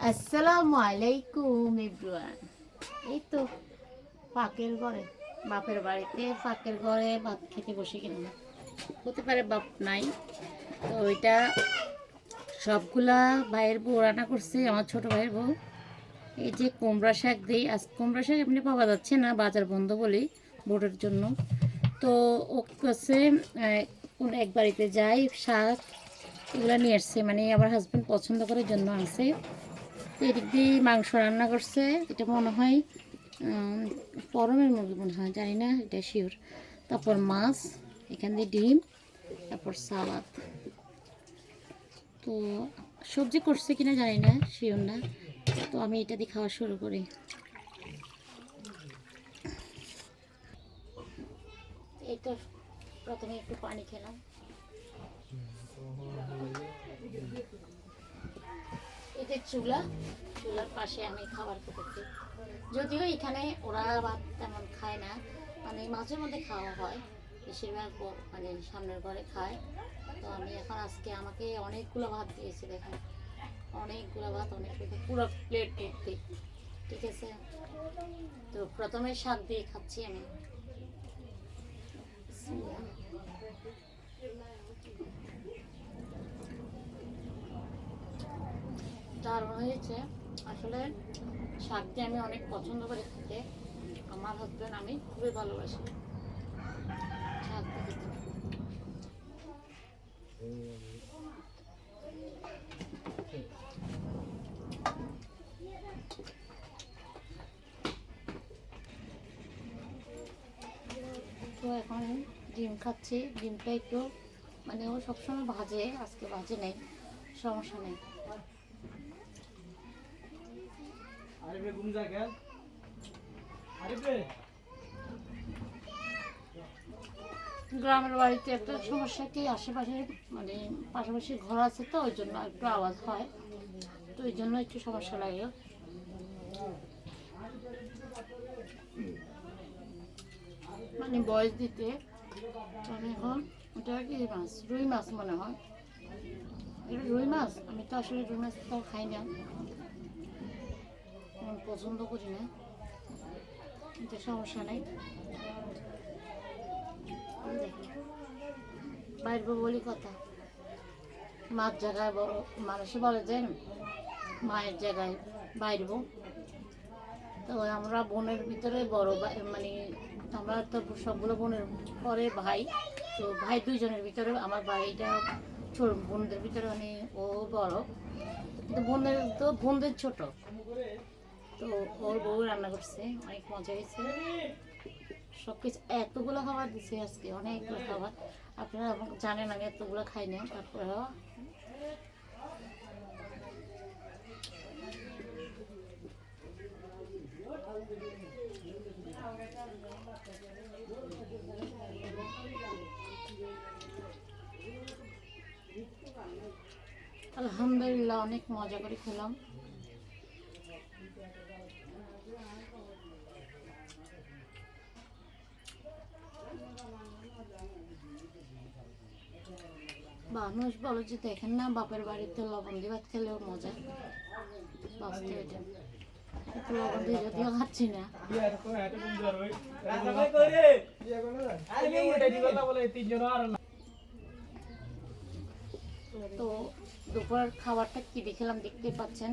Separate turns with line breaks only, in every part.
আসসালামু আলাইকুম এভরিওয়ান। এই তো ফাঁকের ঘরে, বাপের বাড়িতে ফাঁকের ঘরে ভাত খেতে বসে গেলাম। হতে পারে বাপ নাই, তো ওইটা সবগুলা ভাইয়ের বউ রান্না করছে, আমার ছোট ভাইয়ের বউ। এই যে কুমড়া শাক দিই, আজ কুমড়া শাক এমনি পাওয়া যাচ্ছে না, বাজার বন্ধ বলেই ভোটের জন্য। তো ও কাছে কোন এক বাড়িতে যাই, শাক এগুলো নিয়ে আসছে, মানে আমার হাজব্যান্ড পছন্দ করার জন্য আনছে। তো এদিক দিয়ে মাংস রান্না করছে, এটা মনে হয় পরমের মুরগি মনে হয়, জানি না, এটা শিওর। তারপর মাছ, এখান দিয়ে ডিম, তারপর সালাদ। তো সবজি করছে কিনা জানি না, শিওর না। তো আমি এটা দিয়ে খাওয়া শুরু করি। এই তো প্রথমে একটু পানি খেলাম। এই যে চুলার পাশে আমি খাবার করতেছি। যদিও এখানে ওরা ভাত তেমন খায় না, মানে মাঝে মধ্যে খাওয়া হয়, বেশিরভাগ মানে সামনের ঘরে খায়। তো আমি এখন আজকে আমাকে অনেকগুলো ভাত দিয়েছে, দেখেন অনেকগুলো ভাত, অনেকগুলো পুরো প্লেট ভর্তি। ঠিক আছে, তো প্রথমে শাক দিয়ে খাচ্ছি আমি। দারুণ হয়েছে আসলে। শাক দিয়ে আমি অনেক পছন্দ করি খেতে, আমার হাজব্যান্ড আমি খুবই ভালোবাসি শাক দিয়ে খেতে। তো এখন ডিম খাচ্ছি, ডিমটা একটু মানে ও সবসময় ভাজে, আজকে ভাজে নেই, সমস্যা নেই। গ্রামের বাড়িতে একটা সমস্যা কি, আশেপাশে মানে পাশাপাশি ঘর আছে, তো ওই জন্য একটু আওয়াজ হয়, তো ওই জন্য একটু সমস্যা লাগে। মানে বয়স দিতে আমি এখন, ওটা কি মাছ, রুই মাছ মনে হয়, এটা রুই মাছ। আমি তো আসলে রুই মাছ তো খাই না, পছন্দ করি না, কিন্তু সমস্যা নেই। বাইরবো বলি কথা, মাছ জায়গায় বড়, মানুষে বলে যে মায়ের জায়গায় বাইরবো। তো আমরা বোনের ভিতরে বড়, মানে আমরা তো সবগুলো বোনের পরে ভাই, তো ভাই দুইজনের ভিতরে আমার ভাইটা ছোট, বোনদের ভিতরে মানে ও বড়, কিন্তু বোনদের ছোট। তো ওর বউ রান্না করছে, অনেক মজা হয়েছে, সব কিছু এতগুলো খাবার দিছে আজকে, অনেকগুলো খাবার। আপনারা জানেন আমি এতগুলো খাই না, তারপরে আলহামদুলিল্লাহ অনেক মজা করে খেলাম। মানুষ বলো যে দেখেন না, বাপের বাড়িতে লবণ দিয়ে ভাত খেলেও মজা, বাঁচতে এটা লবণ দিয়ে যদিও খাচ্ছি না। তো দুপুরের খাবারটা কি দেখলাম দেখতে পাচ্ছেন,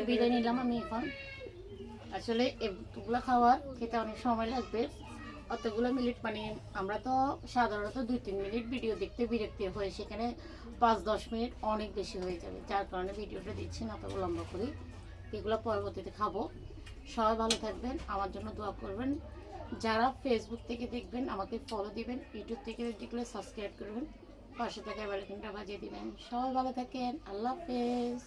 বিদায় নিলাম আমি এখন। আসলে এগুলো খাবার খেতে অনেক সময় লাগবে, অতগুলো মিনিট, মানে আমরা তো সাধারণত 2-3 মিনিট ভিডিও দেখতে বিরক্তি হয়, সেখানে 5-10 মিনিট অনেক বেশি হয়ে যাবে, যার কারণে ভিডিওটা দিচ্ছি না, তবে লম্বা করি। এগুলো পরবর্তীতে খাবো। সবাই ভালো থাকবেন, আমার জন্য দোয়া করবেন। যারা ফেসবুক থেকে দেখবেন আমাকে ফলো দিবেন, ইউটিউব থেকে দেখলে সাবস্ক্রাইব করবেন, পাশে থাকা বেল আইকনটা বাজিয়ে দিবেন। সবাই ভালো থাকেন, আল্লাহ হাফেজ।